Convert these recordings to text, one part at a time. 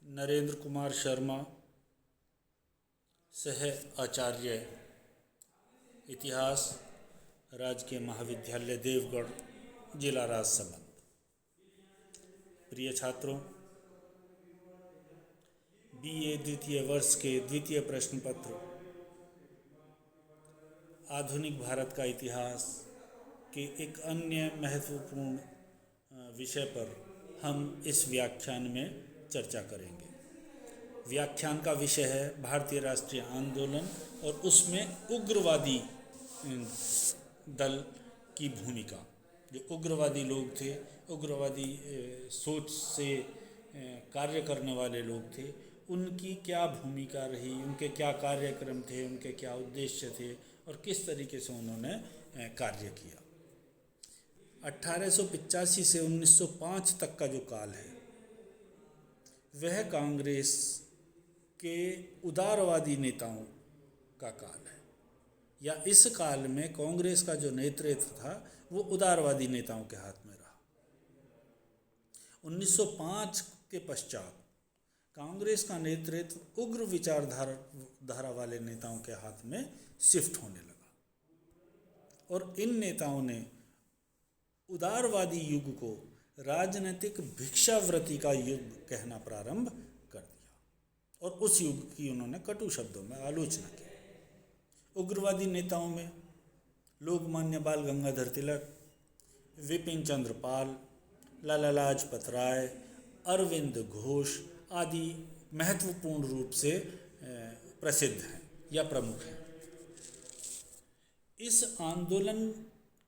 नरेंद्र कुमार शर्मा, सह आचार्य, इतिहास, राजकीय महाविद्यालय देवगढ़, जिला राजसमंद। प्रिय छात्रों, बीए द्वितीय वर्ष के द्वितीय प्रश्न पत्र आधुनिक भारत का इतिहास के एक अन्य महत्वपूर्ण विषय पर हम इस व्याख्यान में चर्चा करेंगे। व्याख्यान का विषय है भारतीय राष्ट्रीय आंदोलन और उसमें उग्रवादी दल की भूमिका। जो उग्रवादी लोग थे, उग्रवादी सोच से कार्य करने वाले लोग थे, उनकी क्या भूमिका रही, उनके क्या कार्यक्रम थे, उनके क्या उद्देश्य थे और किस तरीके से उन्होंने कार्य किया। 1885 से 1905 तक का जो काल है वह कांग्रेस के उदारवादी नेताओं का काल है, या इस काल में कांग्रेस का जो नेतृत्व था वो उदारवादी नेताओं के हाथ में रहा। 1905 के पश्चात कांग्रेस का नेतृत्व उग्र विचारधारा वाले नेताओं के हाथ में शिफ्ट होने लगा और इन नेताओं ने उदारवादी युग को राजनीतिक भिक्षावृत्ति का युग कहना प्रारंभ कर दिया और उस युग की उन्होंने कटु शब्दों में आलोचना की। उग्रवादी नेताओं में लोकमान्य बाल गंगाधर तिलक, विपिन चंद्र पाल, लाला लाजपत राय, अरविंद घोष आदि महत्वपूर्ण रूप से प्रसिद्ध हैं या प्रमुख हैं। इस आंदोलन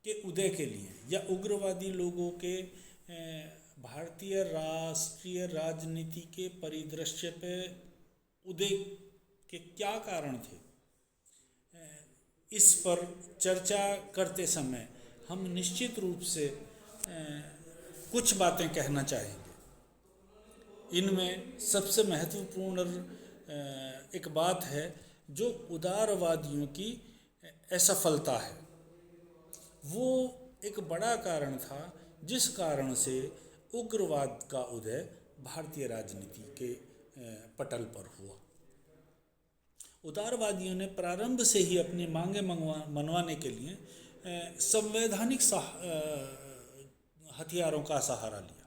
के उदय के लिए या उग्रवादी लोगों के भारतीय राष्ट्रीय राजनीति के परिदृश्य पे उदय के क्या कारण थे, इस पर चर्चा करते समय हम निश्चित रूप से कुछ बातें कहना चाहेंगे। इनमें सबसे महत्वपूर्ण एक बात है जो उदारवादियों की असफलता है। वो एक बड़ा कारण था जिस कारण से उग्रवाद का उदय भारतीय राजनीति के पटल पर हुआ। उदारवादियों ने प्रारंभ से ही अपनी मांगें मनवाने के लिए संवैधानिक हथियारों का सहारा लिया।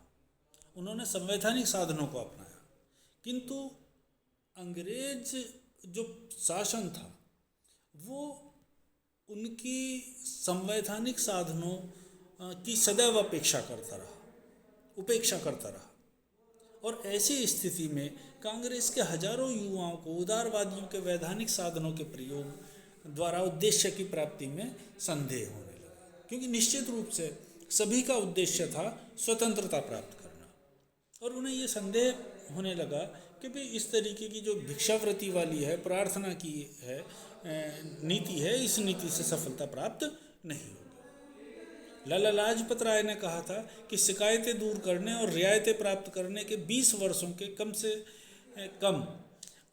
उन्होंने संवैधानिक साधनों को अपनाया, किंतु अंग्रेज जो शासन था वो उनकी संवैधानिक साधनों की सदैव उपेक्षा करता रहा और ऐसी स्थिति में कांग्रेस के हजारों युवाओं को उदारवादियों के वैधानिक साधनों के प्रयोग द्वारा उद्देश्य की प्राप्ति में संदेह होने लगा, क्योंकि निश्चित रूप से सभी का उद्देश्य था स्वतंत्रता प्राप्त करना और उन्हें ये संदेह होने लगा कि भाई इस तरीके की जो भिक्षावृत्ति वाली है, प्रार्थना की है नीति है, इस नीति से सफलता प्राप्त नहीं होगी। लाला लाजपत राय ने कहा था कि शिकायतें दूर करने और रियायतें प्राप्त करने के 20 वर्षों के कम से कम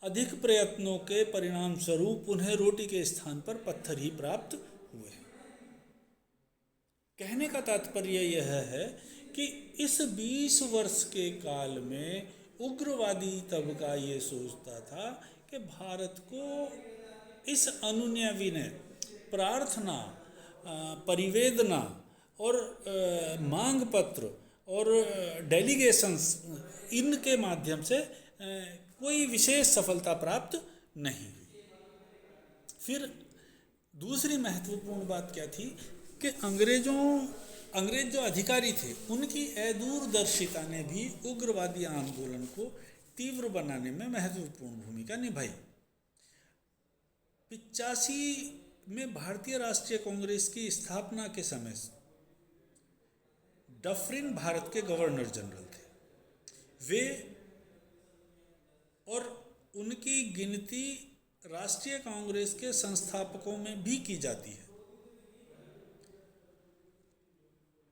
अधिक प्रयत्नों के परिणाम स्वरूप उन्हें रोटी के स्थान पर पत्थर ही प्राप्त हुए हैं। कहने का तात्पर्य यह है कि इस 20 वर्ष के काल में उग्रवादी तबका ये सोचता था कि भारत को इस अनुनय विनय, प्रार्थना, परिवेदना और मांग पत्र और डेलीगेशंस, इनके माध्यम से कोई विशेष सफलता प्राप्त नहीं हुई। फिर दूसरी महत्वपूर्ण बात क्या थी कि अंग्रेज जो अधिकारी थे उनकी अदूरदर्शिता ने भी उग्रवादी आंदोलन को तीव्र बनाने में महत्वपूर्ण भूमिका निभाई। 85 में भारतीय राष्ट्रीय कांग्रेस की स्थापना के समय डफरिन भारत के गवर्नर जनरल थे। वे और उनकी गिनती राष्ट्रीय कांग्रेस के संस्थापकों में भी की जाती है।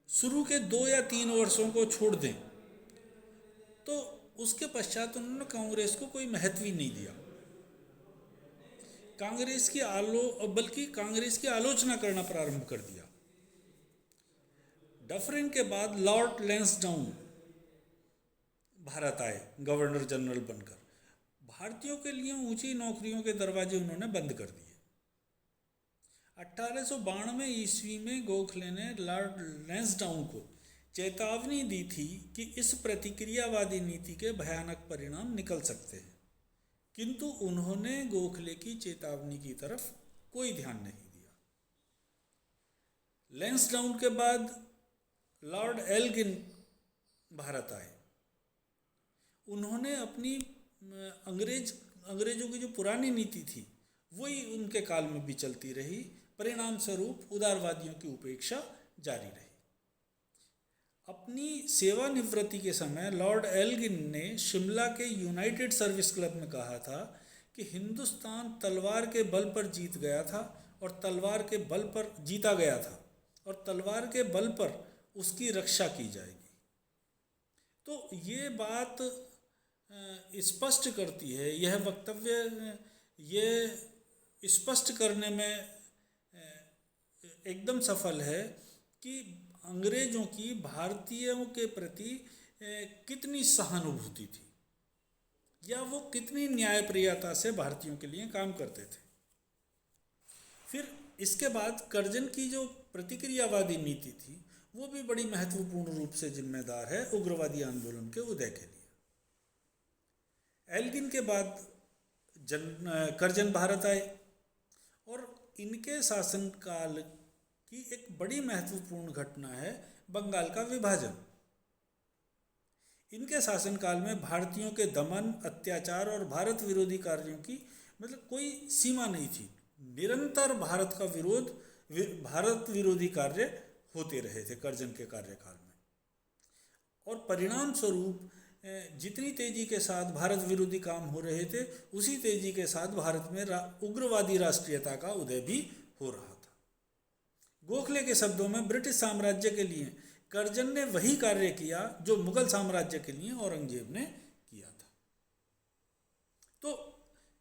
शुरू के 2 या 3 वर्षों को छोड़ दें तो उसके पश्चात उन्होंने कांग्रेस को कोई महत्व ही नहीं दिया। बल्कि कांग्रेस की आलोचना करना प्रारंभ कर दिया। डफरिन के बाद लॉर्ड लैंसडाउन भारत आए गवर्नर जनरल बनकर, भारतीयों के लिए ऊंची नौकरियों के दरवाजे उन्होंने बंद कर दिए। 1892 ईस्वी में गोखले ने लॉर्ड लैंसडाउन को चेतावनी दी थी कि इस प्रतिक्रियावादी नीति के भयानक परिणाम निकल सकते हैं, किंतु उन्होंने गोखले की चेतावनी की तरफ कोई ध्यान नहीं दिया। लैंसडाउन के बाद लॉर्ड एल्गिन भारत आए। उन्होंने अपनी अंग्रेजों की जो पुरानी नीति थी वही उनके काल में भी चलती रही। परिणाम स्वरूप उदारवादियों की उपेक्षा जारी रही। अपनी सेवानिवृत्ति के समय लॉर्ड एल्गिन ने शिमला के यूनाइटेड सर्विस क्लब में कहा था कि हिंदुस्तान तलवार के बल पर जीत गया था और तलवार के बल पर जीता गया था और तलवार के बल पर उसकी रक्षा की जाएगी। तो ये बात स्पष्ट करती है, यह वक्तव्य ये स्पष्ट करने में एकदम सफल है कि अंग्रेजों की भारतीयों के प्रति कितनी सहानुभूति थी या वो कितनी न्यायप्रियता से भारतीयों के लिए काम करते थे। फिर इसके बाद कर्जन की जो प्रतिक्रियावादी नीति थी वो भी बड़ी महत्वपूर्ण रूप से जिम्मेदार है उग्रवादी आंदोलन के उदय के लिए। एल्गिन के बाद कर्जन भारत आए और इनके शासनकाल की एक बड़ी महत्वपूर्ण घटना है बंगाल का विभाजन। इनके शासनकाल में भारतीयों के दमन, अत्याचार और भारत विरोधी कार्यों की कोई सीमा नहीं थी। निरंतर भारत विरोधी कार्य होते रहे थे कर्जन के कार्यकाल में, और परिणाम स्वरूप जितनी तेजी के साथ भारत विरोधी काम हो रहे थे उसी तेजी के साथ भारत में उग्रवादी राष्ट्रीयता का उदय भी हो रहा था। गोखले के शब्दों में ब्रिटिश साम्राज्य के लिए कर्जन ने वही कार्य किया जो मुगल साम्राज्य के लिए औरंगजेब ने किया था। तो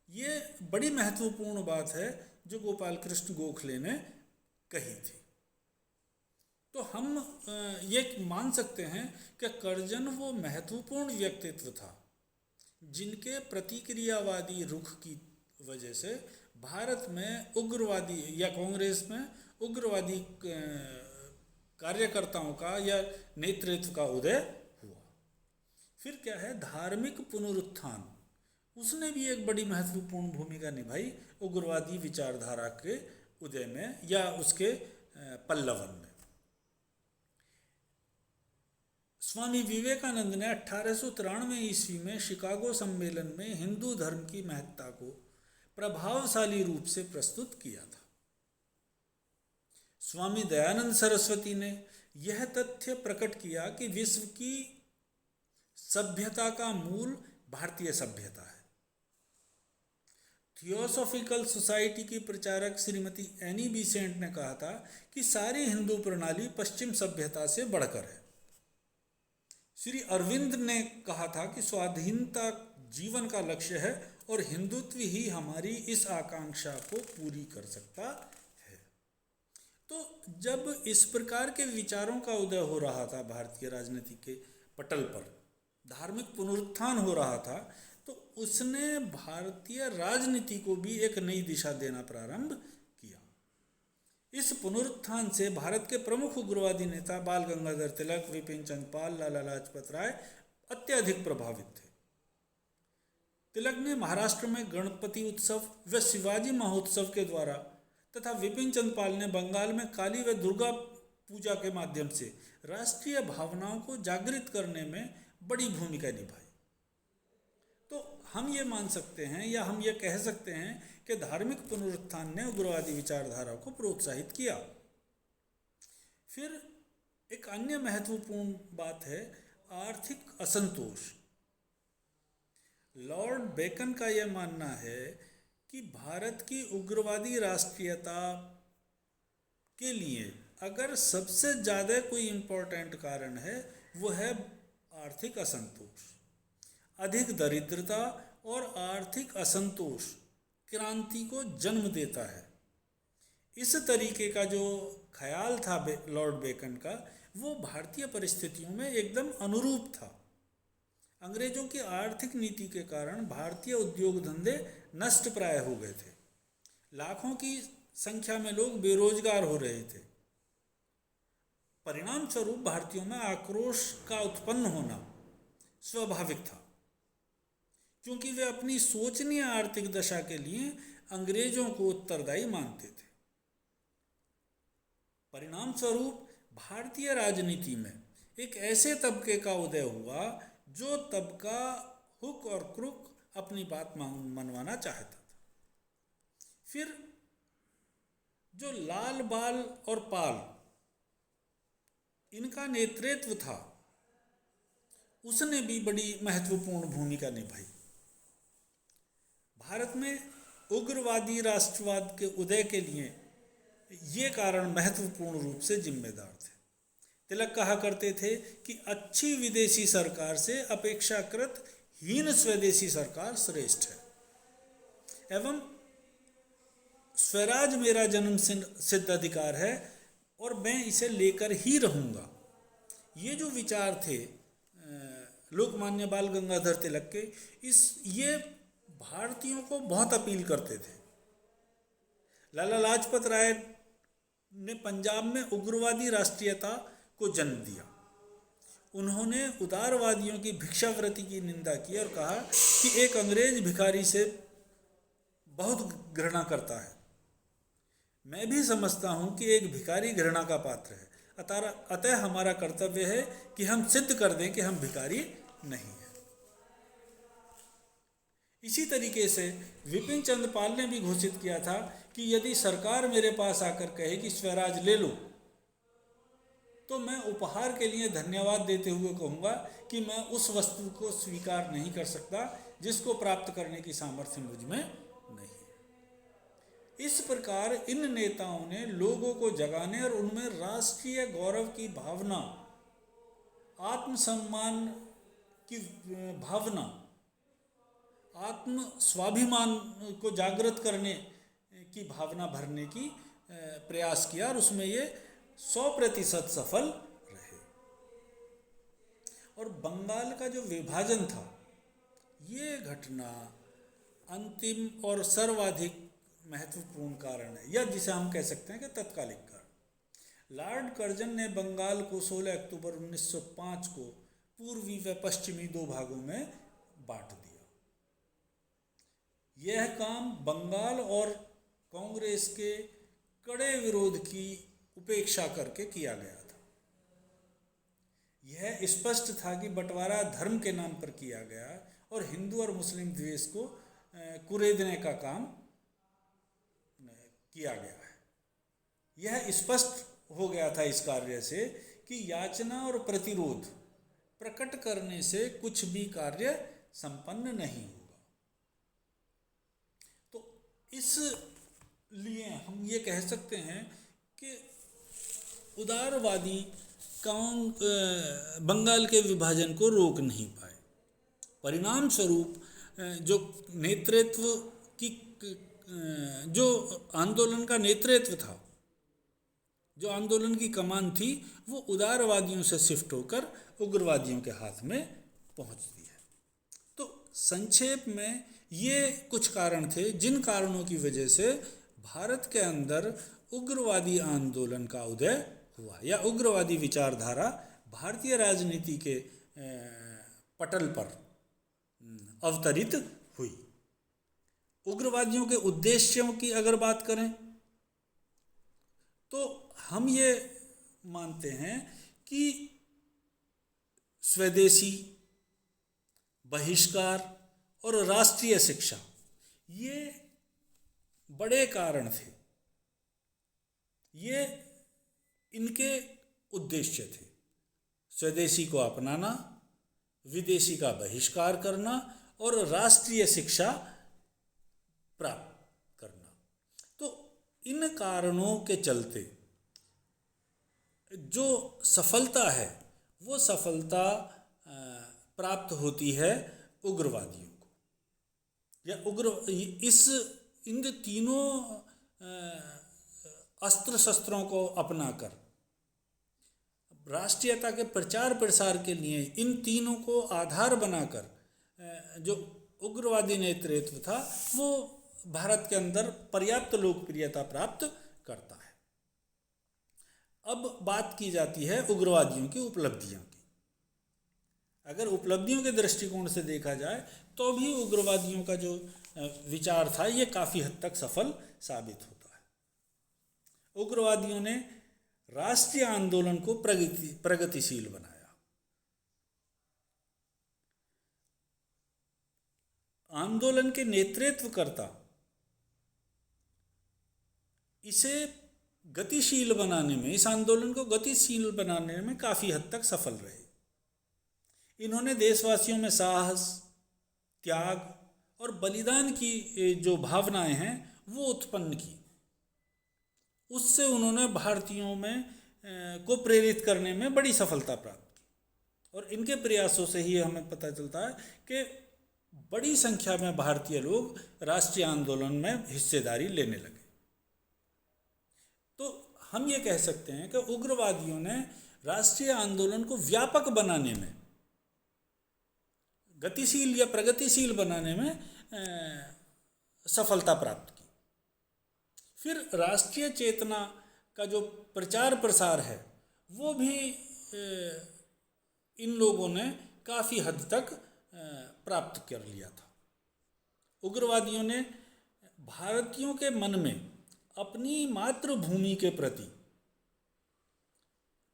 ये बड़ी महत्वपूर्ण बात है जो गोपाल कृष्ण गोखले ने कही थी। तो हम ये मान सकते हैं कि कर्जन वो महत्वपूर्ण व्यक्तित्व था जिनके प्रतिक्रियावादी रुख की वजह से भारत में उग्रवादी या कांग्रेस में उग्रवादी कार्यकर्ताओं का या नेतृत्व का उदय हुआ। फिर क्या है, धार्मिक पुनरुत्थान, उसने भी एक बड़ी महत्वपूर्ण भूमिका निभाई उग्रवादी विचारधारा के उदय में या उसके पल्लवन में। स्वामी विवेकानंद ने 1893 ईस्वी में शिकागो सम्मेलन में हिंदू धर्म की महत्ता को प्रभावशाली रूप से प्रस्तुत किया था। स्वामी दयानंद सरस्वती ने यह तथ्य प्रकट किया कि विश्व की सभ्यता का मूल भारतीय सभ्यता है। थियोसॉफिकल सोसाइटी की प्रचारक श्रीमती एनी बीसेंट ने कहा था कि सारी हिंदू प्रणाली पश्चिम सभ्यता से बढ़कर है। श्री अरविंद ने कहा था कि स्वाधीनता जीवन का लक्ष्य है और हिंदुत्व ही हमारी इस आकांक्षा को पूरी कर सकता है। तो जब इस प्रकार के विचारों का उदय हो रहा था भारतीय राजनीति के पटल पर, धार्मिक पुनरुत्थान हो रहा था, तो उसने भारतीय राजनीति को भी एक नई दिशा देना प्रारंभ किया। इस पुनरुत्थान से भारत के प्रमुख उग्रवादी नेता बाल गंगाधर तिलक, विपिन चंद्र पाल, लाला लाजपत राय अत्यधिक प्रभावित थे। तिलक ने महाराष्ट्र में गणपति उत्सव व शिवाजी महोत्सव के द्वारा तथा विपिन चंद्र पाल ने बंगाल में काली व दुर्गा पूजा के माध्यम से राष्ट्रीय भावनाओं को जागृत करने में बड़ी भूमिका निभाई। तो हम ये मान सकते हैं या हम ये कह सकते हैं कि धार्मिक पुनरुत्थान ने उग्रवादी विचारधारा को प्रोत्साहित किया। फिर एक अन्य महत्वपूर्ण बात है आर्थिक असंतोष। लॉर्ड बेकन का यह मानना है कि भारत की उग्रवादी राष्ट्रीयता के लिए अगर सबसे ज़्यादा कोई इम्पोर्टेंट कारण है वो है आर्थिक असंतोष। अधिक दरिद्रता और आर्थिक असंतोष क्रांति को जन्म देता है। इस तरीके का जो ख्याल था लॉर्ड बेकन का, वो भारतीय परिस्थितियों में एकदम अनुरूप था। अंग्रेजों की आर्थिक नीति के कारण भारतीय उद्योग धंधे नष्ट प्राय हो गए थे। लाखों की संख्या में लोग बेरोजगार हो रहे थे। परिणाम स्वरूप भारतीयों में आक्रोश का उत्पन्न होना स्वाभाविक था, क्योंकि वे अपनी शोचनीय आर्थिक दशा के लिए अंग्रेजों को उत्तरदायी मानते थे। परिणाम स्वरूप भारतीय राजनीति में एक ऐसे तबके का उदय हुआ जो तबका हुक और क्रुक अपनी बात मनवाना चाहता था। फिर जो लाल बाल और पाल इनका नेतृत्व था, उसने भी बड़ी महत्वपूर्ण भूमिका निभाई। भारत में उग्रवादी राष्ट्रवाद के उदय के लिए ये कारण महत्वपूर्ण रूप से जिम्मेदार थे। तिलक कहा करते थे कि अच्छी विदेशी सरकार से अपेक्षाकृत हीन स्वदेशी सरकार श्रेष्ठ है, एवं स्वराज मेरा जन्म सिद्ध अधिकार है और मैं इसे लेकर ही रहूँगा। ये जो विचार थे लोकमान्य बाल गंगाधर तिलक के, ये भारतीयों को बहुत अपील करते थे। लाला लाजपत राय ने पंजाब में उग्रवादी राष्ट्रीयता को जन्म दिया। उन्होंने उदारवादियों की भिक्षावृत्ति की निंदा की और कहा कि एक अंग्रेज भिखारी से बहुत घृणा करता है। मैं भी समझता हूँ कि एक भिखारी घृणा का पात्र है, अतः हमारा कर्तव्य है कि हम सिद्ध कर दें कि हम भिखारी नहीं हैं। इसी तरीके से विपिन चंद्र पाल ने भी घोषित किया था कि यदि सरकार मेरे पास आकर कहे कि स्वराज ले लो, तो मैं उपहार के लिए धन्यवाद देते हुए कहूँगा कि मैं उस वस्तु को स्वीकार नहीं कर सकता जिसको प्राप्त करने की सामर्थ्य मुझ में नहीं है। इस प्रकार इन नेताओं ने लोगों को जगाने और उनमें राष्ट्रीय गौरव की भावना, आत्मसम्मान की भावना, आत्म स्वाभिमान को जागृत करने की भावना भरने की प्रयास किया और उसमें ये 100% सफल रहे। और बंगाल का जो विभाजन था, ये घटना अंतिम और सर्वाधिक महत्वपूर्ण कारण है, या जिसे हम कह सकते हैं कि तत्कालिक कारण। लॉर्ड कर्जन ने बंगाल को 16 अक्टूबर 1905 को पूर्वी व पश्चिमी दो भागों में बांट दिया। यह काम बंगाल और कांग्रेस के कड़े विरोध की उपेक्षा करके किया गया था। यह स्पष्ट था कि बंटवारा धर्म के नाम पर किया गया और हिंदू और मुस्लिम द्वेष को कुरेदने का काम किया गया है। यह स्पष्ट हो गया था इस कार्य से कि याचना और प्रतिरोध प्रकट करने से कुछ भी कार्य संपन्न नहीं होगा। तो इसलिए हम ये कह सकते हैं कि उदारवादी बंगाल के विभाजन को रोक नहीं पाए। परिणाम स्वरूप जो नेतृत्व की जो आंदोलन का नेतृत्व था, जो आंदोलन की कमान थी, वो उदारवादियों से शिफ्ट होकर उग्रवादियों के हाथ में पहुंचती है। तो संक्षेप में ये कुछ कारण थे जिन कारणों की वजह से भारत के अंदर उग्रवादी आंदोलन का उदय हुआ या उग्रवादी विचारधारा भारतीय राजनीति के पटल पर अवतरित हुई। उग्रवादियों के उद्देश्यों की अगर बात करें तो हम ये मानते हैं कि स्वदेशी, बहिष्कार और राष्ट्रीय शिक्षा ये बड़े कारण थे, ये इनके उद्देश्य थे। स्वदेशी को अपनाना, विदेशी का बहिष्कार करना और राष्ट्रीय शिक्षा प्राप्त करना। तो इन कारणों के चलते जो सफलता है वो सफलता प्राप्त होती है उग्रवादियों को, या इन तीनों अस्त्र शस्त्रों को अपनाकर राष्ट्रीयता के प्रचार प्रसार के लिए इन तीनों को आधार बनाकर जो उग्रवादी नेतृत्व था वो भारत के अंदर पर्याप्त लोकप्रियता प्राप्त करता है। अब बात की जाती है उग्रवादियों की उपलब्धियों की। अगर उपलब्धियों के दृष्टिकोण से देखा जाए तो भी उग्रवादियों का जो विचार था ये काफ़ी हद तक सफल साबित होता है। उग्रवादियों ने राष्ट्रीय आंदोलन को प्रगतिशील बनाया। आंदोलन के नेतृत्वकर्ता इसे गतिशील बनाने में, इस आंदोलन को गतिशील बनाने में काफ़ी हद तक सफल रहे। इन्होंने देशवासियों में साहस, त्याग और बलिदान की जो भावनाएं हैं वो उत्पन्न की। उससे उन्होंने भारतीयों में को प्रेरित करने में बड़ी सफलता प्राप्त की और इनके प्रयासों से ही हमें पता चलता है कि बड़ी संख्या में भारतीय लोग राष्ट्रीय आंदोलन में हिस्सेदारी लेने लगे। तो हम ये कह सकते हैं कि उग्रवादियों ने राष्ट्रीय आंदोलन को व्यापक बनाने में, गतिशील या प्रगतिशील बनाने में सफलता प्राप्त की। फिर राष्ट्रीय चेतना का जो प्रचार प्रसार है वो भी इन लोगों ने काफ़ी हद तक प्राप्त कर लिया था। उग्रवादियों ने भारतीयों के मन में अपनी मातृभूमि के प्रति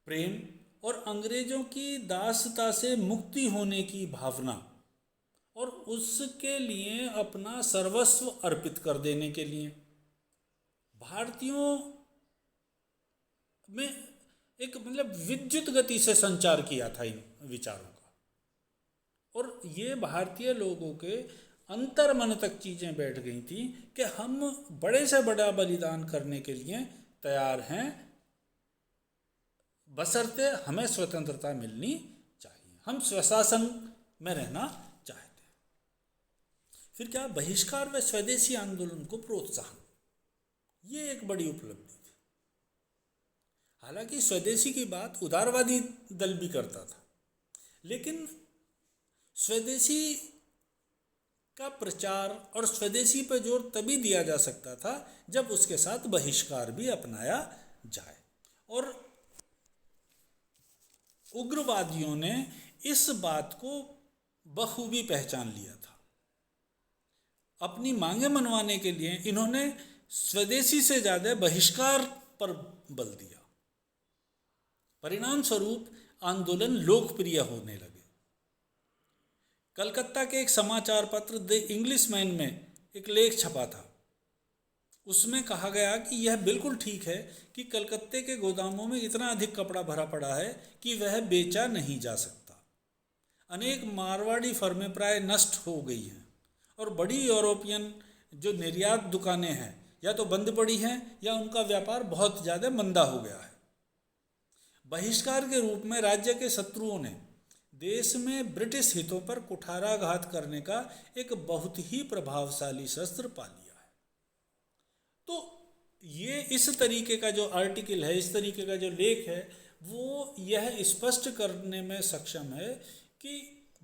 प्रेम और अंग्रेजों की दासता से मुक्ति होने की भावना और उसके लिए अपना सर्वस्व अर्पित कर देने के लिए भारतीयों में एक विद्युत गति से संचार किया था इन विचारों का। और ये भारतीय लोगों के अंतर मन तक चीज़ें बैठ गई थी कि हम बड़े से बड़ा बलिदान करने के लिए तैयार हैं, बशर्ते हमें स्वतंत्रता मिलनी चाहिए, हम स्वशासन में रहना चाहते हैं। फिर क्या, बहिष्कार व स्वदेशी आंदोलन को प्रोत्साहन, ये एक बड़ी उपलब्धि थी। हालांकि स्वदेशी की बात उदारवादी दल भी करता था, लेकिन स्वदेशी का प्रचार और स्वदेशी पर जोर तभी दिया जा सकता था जब उसके साथ बहिष्कार भी अपनाया जाए। और उग्रवादियों ने इस बात को बखूबी पहचान लिया था। अपनी मांगें मनवाने के लिए इन्होंने स्वदेशी से ज़्यादा बहिष्कार पर बल दिया। परिणाम स्वरूप आंदोलन लोकप्रिय होने लगे। कलकत्ता के एक समाचार पत्र द इंग्लिशमैन में एक लेख छपा था। उसमें कहा गया कि यह बिल्कुल ठीक है कि कलकत्ते के गोदामों में इतना अधिक कपड़ा भरा पड़ा है कि वह बेचा नहीं जा सकता। अनेक मारवाड़ी फर्में प्राय नष्ट हो गई हैं और बड़ी यूरोपियन जो निर्यात दुकानें हैं या तो बंद पड़ी हैं या उनका व्यापार बहुत ज़्यादा मंदा हो गया है। बहिष्कार के रूप में राज्य के शत्रुओं ने देश में ब्रिटिश हितों पर कुठाराघात करने का एक बहुत ही प्रभावशाली शस्त्र पा लिया है। तो ये इस तरीके का जो आर्टिकल है, इस तरीके का जो लेख है, वो यह स्पष्ट करने में सक्षम है कि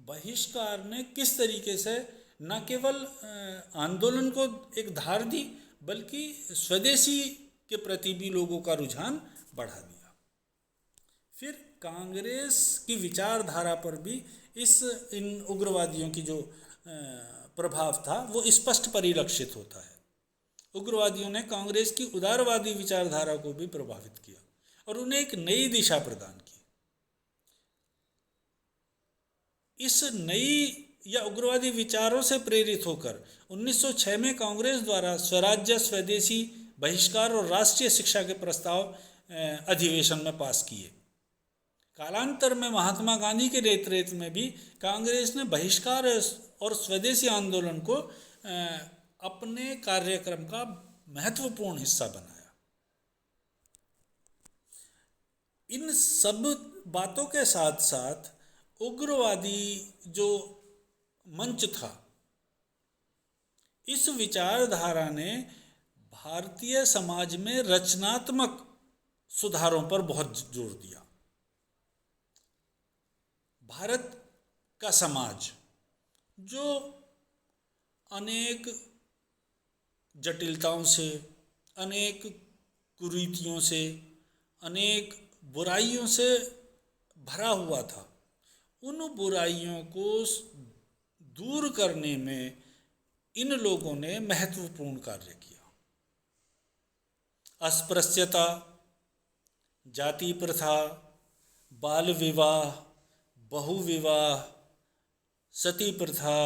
बहिष्कार ने किस तरीके से न केवल आंदोलन को एक धार दी बल्कि स्वदेशी के प्रति भी लोगों का रुझान बढ़ा दिया। फिर कांग्रेस की विचारधारा पर भी इन उग्रवादियों की जो प्रभाव था वो स्पष्ट परिलक्षित होता है। उग्रवादियों ने कांग्रेस की उदारवादी विचारधारा को भी प्रभावित किया और उन्हें एक नई दिशा प्रदान की। इस नई या उग्रवादी विचारों से प्रेरित होकर 1906 में कांग्रेस द्वारा स्वराज्य, स्वदेशी, बहिष्कार और राष्ट्रीय शिक्षा के प्रस्ताव अधिवेशन में पास किए। कालांतर में महात्मा गांधी के नेतृत्व में भी कांग्रेस ने बहिष्कार और स्वदेशी आंदोलन को अपने कार्यक्रम का महत्वपूर्ण हिस्सा बनाया। इन सब बातों के साथ साथ उग्रवादी जो मंच था, इस विचारधारा ने भारतीय समाज में रचनात्मक सुधारों पर बहुत जोर दिया। भारत का समाज जो अनेक जटिलताओं से, अनेक कुरीतियों से, अनेक बुराइयों से भरा हुआ था, उन बुराइयों को दूर करने में इन लोगों ने महत्वपूर्ण कार्य किया। अस्पृश्यता, जाति प्रथा, बाल विवाह, बहुविवाह, सती प्रथा,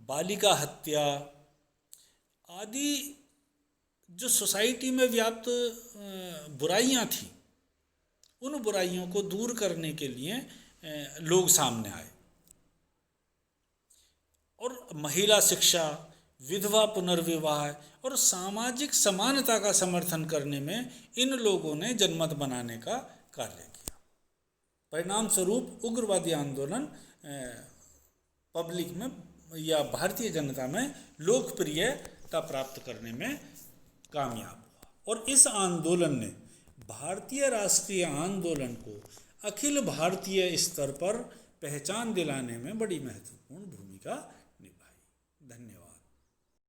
बालिका हत्या आदि जो सोसाइटी में व्याप्त बुराइयां थी, उन बुराइयों को दूर करने के लिए लोग सामने आए और महिला शिक्षा, विधवा पुनर्विवाह और सामाजिक समानता का समर्थन करने में इन लोगों ने जनमत बनाने का कार्य किया। परिणाम स्वरूप उग्रवादी आंदोलन पब्लिक में या भारतीय जनता में लोकप्रियता प्राप्त करने में कामयाब हुआ और इस आंदोलन ने भारतीय राष्ट्रीय आंदोलन को अखिल भारतीय स्तर पर पहचान दिलाने में बड़ी महत्वपूर्ण भूमिका